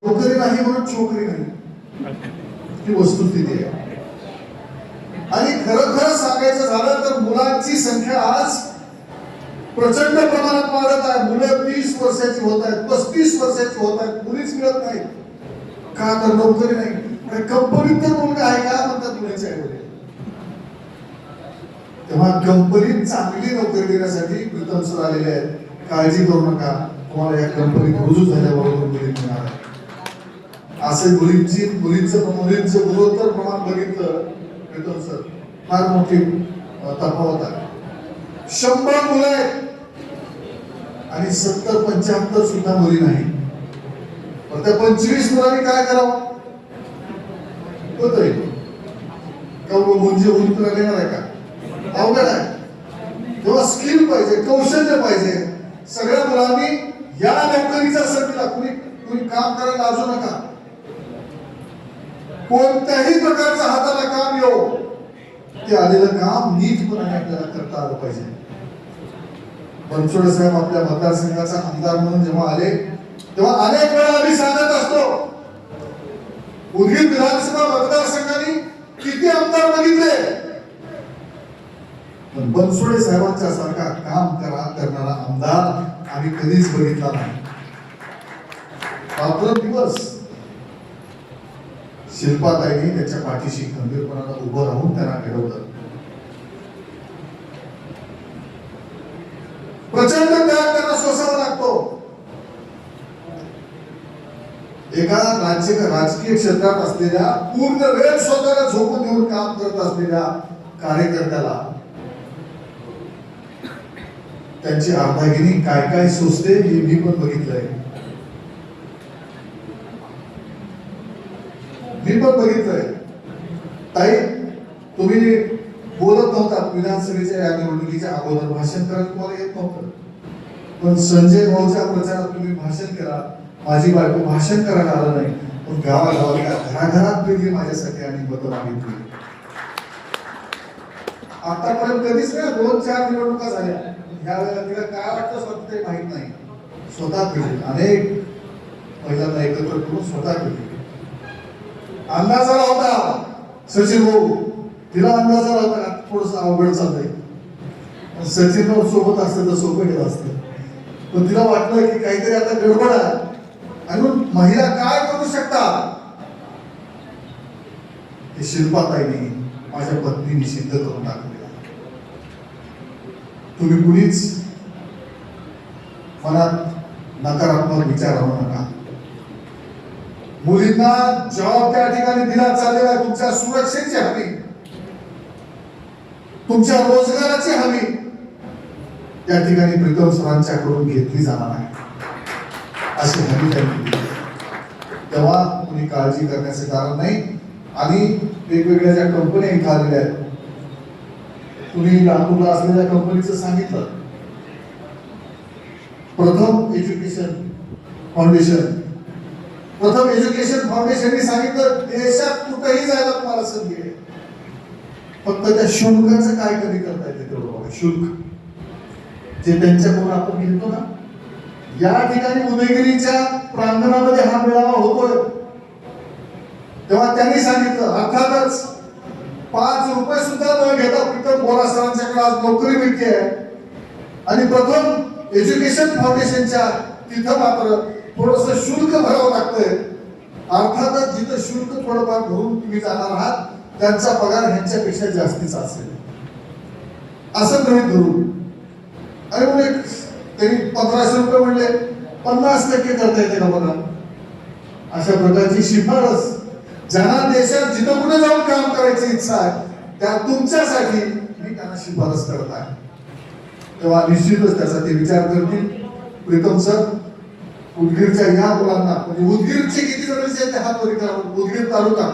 नोकरी नाही म्हणून छोकरी नाही, ही वस्तुस्थिती आहे. आणि खरं खरं सांगायचं झालं तर मुलांची संख्या आज प्रचंड प्रमाणात वाढत आहे. मुलं 30 वर्षाची होत आहेत, 35 वर्षाची होत आहेत, मुलीच मिळत नाही. का तर नोकरी नाही. कंपनीत तर मुलगा आहे का म्हणतात मुलीच्या ऐवजी. तेव्हा कंपनीत चांगली नोकरी देण्यासाठी प्रीतम सर आलेले आहेत. काळजी करू नका, तुम्हाला या कंपनीत रुजू झाल्याबरोबर मुली मिळणार आहे. असे मुलींचं गुणोत्तर प्रमाण बघितलं प्रीतम सर, फार मोठी तफावत आहे. 100 मुलं आहेत आणि 70-75 सुद्धा मुली नाही. पण त्या 25 मुलांनी काय करावं होतंय का? म्हणजे उंतर येणार आहे का? अवघड आहे. तेव्हा स्किल पाहिजे, कौशल्य पाहिजे. सगळ्या मुलांनी या नोकरीचा संधी कुणी काम करायला लाजू नका. कोणत्याही प्रकारचं हाताला काम येऊ, ते आलेलं काम नीटपणाने आपल्याला करता आलं पाहिजे. बनसोडे साहेब आपल्या मतदारसंघाचा आमदार म्हणून जेव्हा आले तेव्हा अनेक वेळा आम्ही सांगत असतो, उदगीर विधानसभा मतदारसंघाने किती आमदार बघितले, पण बनसोडे साहेबांच्या सारखा काम करणारा आमदार आम्ही कधीच बघितला नाही. रात्रंदिवस शिल्पाताईंनी त्याच्या पाठीशी खंबीरपणानं उभं राहून त्यांना घडवलं. प्रचंड त्याग त्यांना सोसावा लागतो. एका राजकीय क्षेत्रात असलेल्या, पूर्ण वेळ स्वतःला झोपून देऊन काम करत असलेल्या कार्यकर्त्याला त्यांची अर्धांगिनी काय काय सोसते हे मी पण बघितलंय. ताई, तुम्ही बोलत नव्हता विधानसभेच्या या निवडणुकीच्या अगोदर, भाषण करायला तुम्हाला येत नव्हतं. पण संजय भाऊच्या प्रचारात तुम्ही भाषण केला. माझी बायको भाषण करायला आलं नाही, पण गावागावात घराघरात फिरली माझ्यासाठी आणि मतं मागितली. आतापर्यंत कधीच नाही, 2-4 निवडणुका झाल्या. ह्या वेळेला तिला काय वाटतं स्वतः ते माहित नाही. स्वतः फिरली, अनेक महिलांना एकत्र करून स्वतः फिरली. अंदाज आला होता सचिन भाऊ, तिला अंदाज आला होता थोडस अवघड चाललंय. सचिन भाऊ सोबत असतं तर सोपं गेलं असतं, पण तिला वाटलं की काहीतरी आता गडबड आहे. आणि मग महिला काय करू शकतात हे शिल्पाताईंनी, माझ्या पत्नीने सिद्ध करून टाकले. तुम्ही कुणीच मनात नकारात्मक विचार आणू नका. मुलींना जॉब त्या ठिकाणी दिला चाललेला आहे. तुमच्या सुरक्षेची हमी, तुमच्या रोजगाराची हमी त्या ठिकाणी प्रीतम सरांच्याकडून घेतली जाणार आहे, अशी हमी त्यांनी दिली. तेव्हा कुणी काळजी करण्याचे कारण नाही. आणि वेगवेगळ्या ज्या कंपन्या इथं आलेल्या आहेत, कुणी नागपूरला असलेल्या कंपनीचं सांगितलं, प्रथम एज्युकेशन फाउंडेशनने सांगितलं देशात कुठेही जायला तुम्हाला संधी आहे, फक्त त्या शुल्काचं काय कमी करता येते तेवढं बघा. शुल्क जे त्यांच्याकडून आपण घेतो ना, या ठिकाणी उदयगिरीच्या प्रांगणामध्ये हा मेळावा होतोय, तेव्हा त्यांनी सांगितलं अर्थातच 5 रुपये सुद्धा न घेता प्रीतम बोरा सरांच्याकडे आज नोकरी मिळते आहे. आणि प्रथम एज्युकेशन फाउंडेशनच्या तिथं मात्र थोडस शुल्क भरावं लागतंय. अर्थातच जिथं शुल्क थोडंफार भरून तुम्ही जाणार आहात त्यांचा पगार ह्यांच्यापेक्षा जास्तीचा असेल असं गृहीत धरून. आणि मग त्यांनी 1500 रुपये म्हणले, 50% करता येते का बघा. अशा प्रकारची शिफारस ज्यांना देशात जिथं कुठे जाऊन काम करायची इच्छा आहे त्या तुमच्यासाठी मी त्यांना शिफारस करत आहे. तेव्हा निश्चितच त्यासाठी विचार करतील प्रीतम सर. उदगीरच्या या मुलांना, म्हणजे उदगीरचे किती जण हात वरी करा, उदगीर तालुका